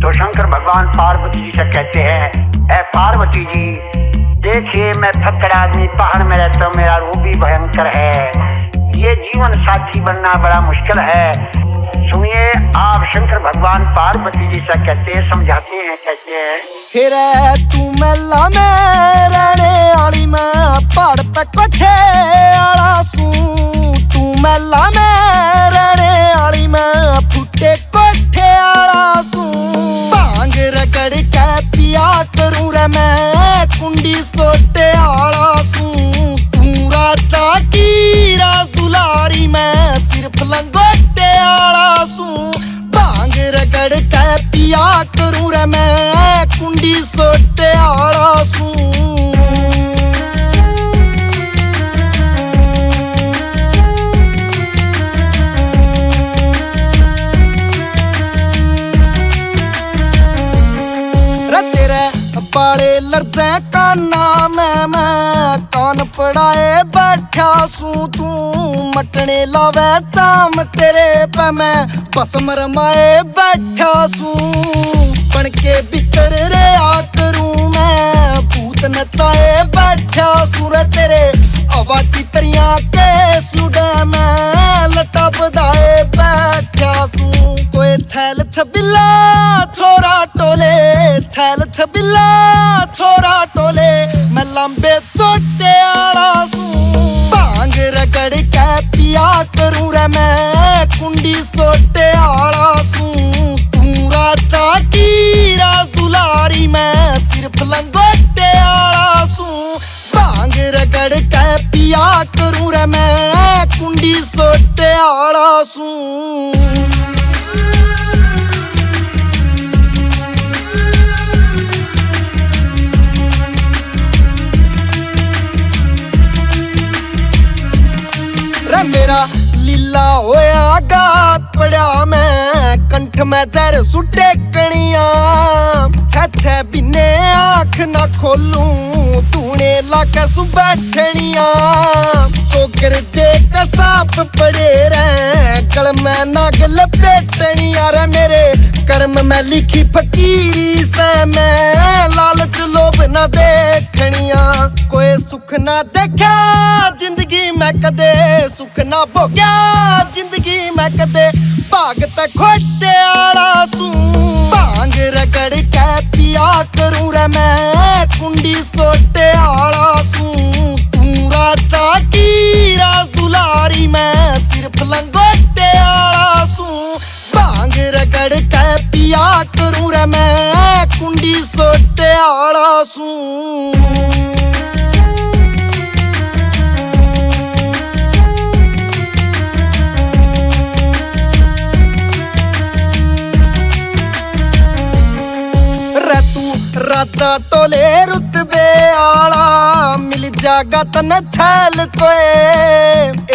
तो शंकर भगवान पार्वती जी से कहते हैं, ऐ पार्वती जी देखिए मैं फक्कड़ आदमी पहाड़ में रहता हूँ, मेरा रूप भी भयंकर है, ये जीवन साथी बनना बड़ा मुश्किल है। सुनिए आप शंकर भगवान पार्वती जी से कहते हैं, समझाते हैं, कहते हैं, फिर तू मेला में रहने वाली मैं पहाड़ पे कोठे आला सू, तू मेला में रहने वाली मैं फुटे कोठे आला सू, भांग रगड़ के पिया करूं रे मैं कुंडी सोटे आला सू, तू राजा की राज दुलारी मैं सिर्फ लंगोटे आला सू, भांग रगड़ के पिया करूं रे मैं कुंडी सोटे आला सू। बाले लर्जे का नाम है मैं कान पड़ाए बैठा सू, तू मटने लावे चाम तेरे पे मैं पसम रमाए बैठा सू, बन के भीतर रे आ करूं मैं भूत नचाए बैठा सूर तेरे हवा की तरिया के सुडे मैं लटा बधाए बैठा सू, कोई छैल छबिला छोरा टोले, छैल छबिला छोरा टोले मैं लंबे चोटे आला सू, भांग रगड़ के पिया करूं रे मैं कुंडी सोटे आला सू, तू राजा की राज दुलारी मैं सिर्फ लंगोटे आला सू, भांग रगड़ के पिया करूं रे मैं कुंडी सोटे आला सू। मेरा लीला होया गात पड़ा मैं कंठ में जर सुटे कणिया, छे बिने आँख ना खोलूं तूने लाके सु बैठनिया, चोकर देख सांप पड़े रे गल में नाग लपेटनिया रे, मेरे कर्म में लिखी फकीरी से मैं लालच लोभ ना देखनिया, कोई सुख ना देखा जिंदगी में कदे, सुख ना भोग्या जिंदगी में कदे, भागत खोटे आला सू, भांग रगड़ के पिया करूं रे मैं कुंडी सोटे आला सू, तू राजा की राज दुलारी मैं सिर्फ लंगोटे आला सू, भांग रगड़ के पिया करूं रे मैं कुंडी सोटे आला सू। राजा टोले रुतबे आला मिल जागा तन छैल कोए,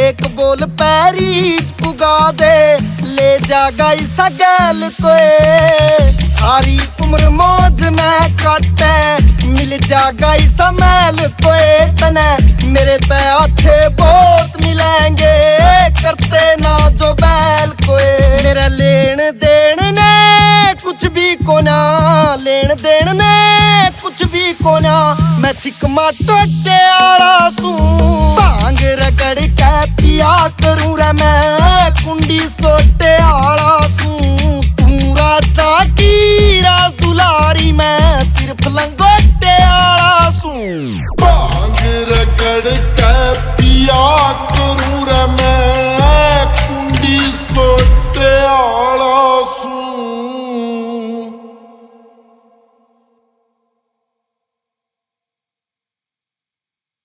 एक बोल पैरीज पुगा दे ले जागा इसा गैल कोए, सारी उम्र मौज में काटे मिल जागा इसा मैल कोए, तने मेरे ते अच्छे बहुत मिलेंगे करते ना जो बैल कोए, मेरा लेन देन ने कुछ भी कोना, लेन देन ने कुछ भी कोना, मैं चिकमा टोटे आला सू, भांग रगड़